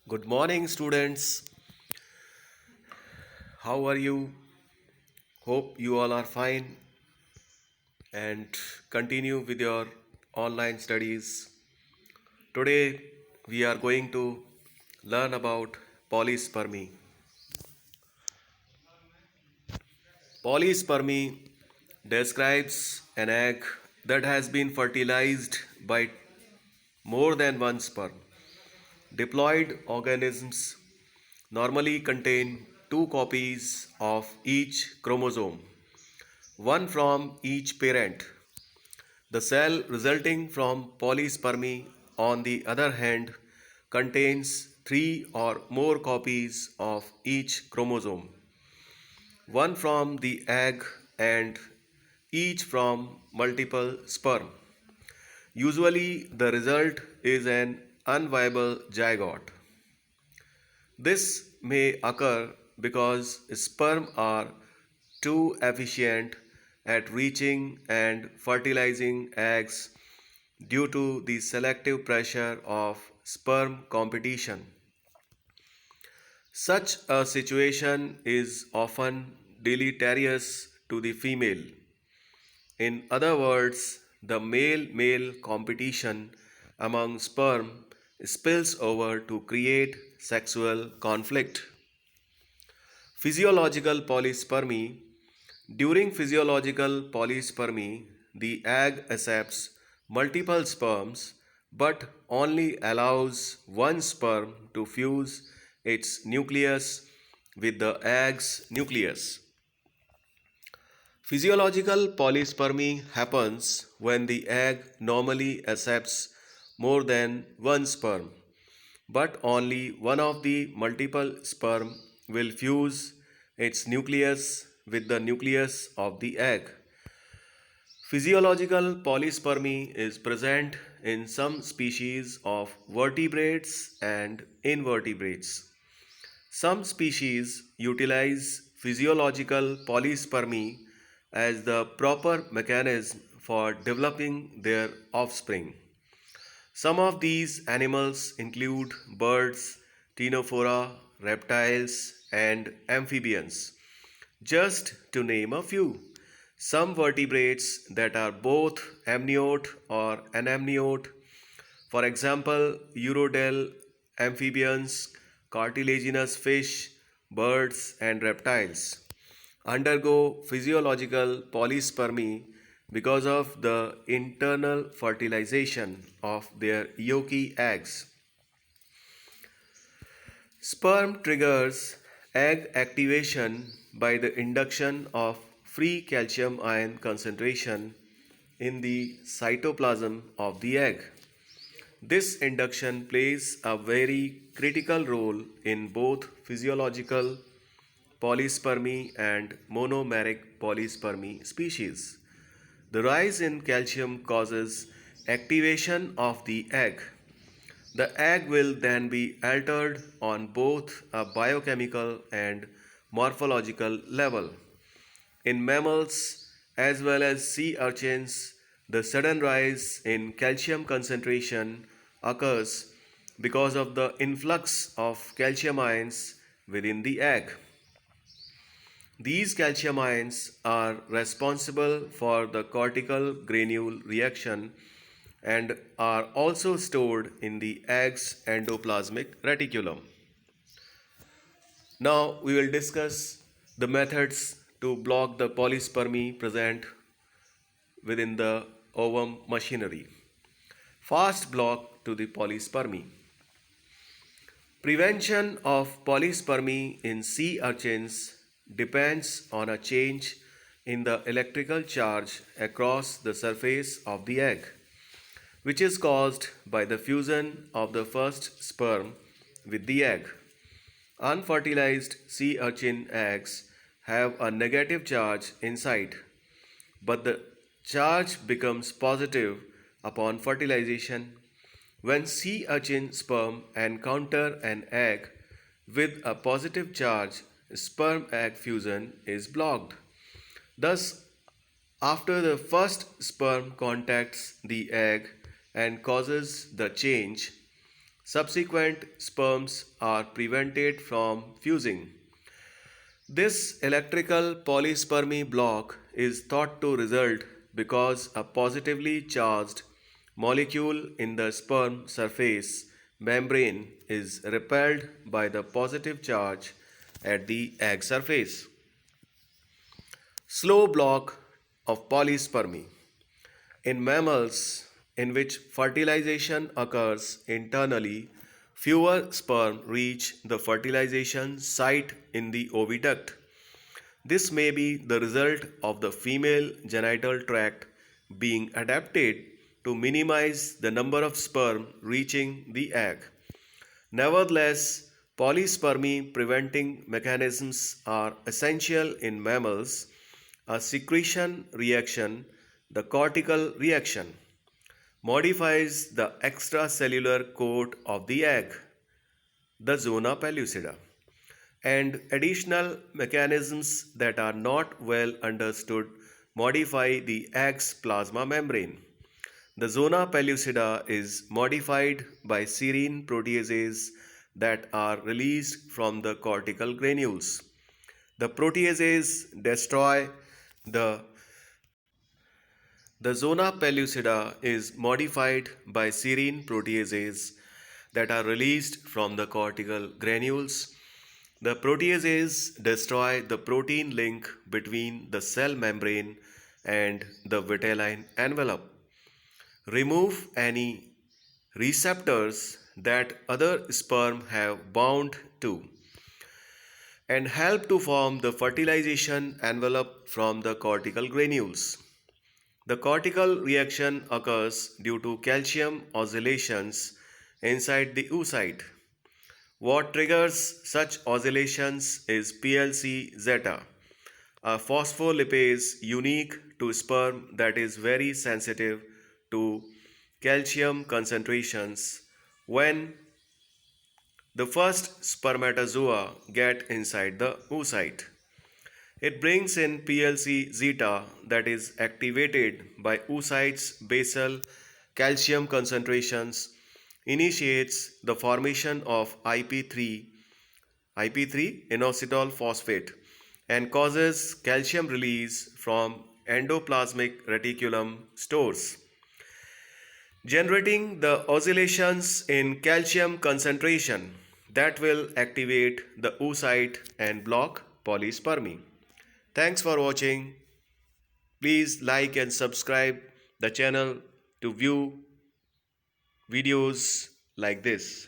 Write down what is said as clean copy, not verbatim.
Good morning, students. How are you? Hope you all are fine and continue with your online studies. Today, we are going to learn about polyspermy. Polyspermy describes an egg that has been fertilized by more than one sperm. Diploid organisms normally contain two copies of each chromosome, one from each parent. The cell resulting from polyspermy, on the other hand, contains three or more copies of each chromosome, one from the egg and each from multiple sperm. Usually, the result is an unviable zygote. This may occur because sperm are too efficient at reaching and fertilizing eggs due to the selective pressure of sperm competition. Such a situation is often deleterious to the female. In other words, the male male competition among sperm spills over to create sexual conflict. Physiological polyspermy. During physiological polyspermy, the egg accepts multiple sperms but only allows one sperm to fuse its nucleus with the egg's nucleus. Physiological polyspermy happens when the egg normally accepts more than one sperm, but only one of the multiple sperm will fuse its nucleus with the nucleus of the egg. Physiological polyspermy is present in some species of vertebrates and invertebrates. Some species utilize physiological polyspermy as the proper mechanism for developing their offspring. Some of these animals include birds, ctenophora, reptiles, and amphibians, just to name a few. Some vertebrates that are both amniote or anamniote, for example, urodel, amphibians, cartilaginous fish, birds, and reptiles, undergo physiological polyspermy because of the internal fertilization of their yolky eggs. Sperm triggers egg activation by the induction of free calcium ion concentration in the cytoplasm of the egg. This induction plays a very critical role in both physiological polyspermy and monomeric polyspermy species. The rise in calcium causes activation of the egg. The egg will then be altered on both a biochemical and morphological level. In mammals as well as sea urchins, the sudden rise in calcium concentration occurs because of the influx of calcium ions within the egg. These calcium ions are responsible for the cortical granule reaction and are also stored in the egg's endoplasmic reticulum. Now we will discuss the methods to block the polyspermy present within the ovum machinery. Fast block to the polyspermy. Prevention of polyspermy in sea urchins depends on a change in the electrical charge across the surface of the egg, which is caused by the fusion of the first sperm with the egg. Unfertilized sea urchin eggs have a negative charge inside, but the charge becomes positive upon fertilization. When sea urchin sperm encounter an egg with a positive charge, sperm egg fusion is blocked. Thus, after the first sperm contacts the egg and causes the change, Subsequent sperms are prevented from fusing. This electrical polyspermy block is thought to result because a positively charged molecule in the sperm surface membrane is repelled by the positive charge at the egg surface. Slow block of polyspermy. In mammals in which fertilization occurs internally, fewer sperm reach the fertilization site in the oviduct. This may be the result of the female genital tract being adapted to minimize the number of sperm reaching the egg. Nevertheless, polyspermy preventing mechanisms are essential in mammals. A secretion reaction, the cortical reaction, modifies the extracellular coat of the egg, the zona pellucida, and additional mechanisms that are not well understood modify the egg's plasma membrane. The zona pellucida is modified by serine proteases that are released from the cortical granules. The proteases destroy the The zona pellucida is modified by serine proteases that are released from the cortical granules. The proteases destroy the protein link between the cell membrane and the vitelline envelope. Remove any receptors that other sperm have bound to and help to form the fertilization envelope from the cortical granules. The cortical reaction occurs due to calcium oscillations inside the oocyte. What triggers such oscillations is PLC zeta, a phospholipase unique to sperm that is very sensitive to calcium concentrations. When the first spermatozoa get inside the oocyte, it brings in PLC zeta that is activated by oocytes basal calcium concentrations, initiates the formation of IP3 inositol phosphate, and causes calcium release from endoplasmic reticulum stores, generating the oscillations in calcium concentration that will activate the oocyte and block polyspermy. Thanks for watching. Please like and subscribe the channel to view videos like this.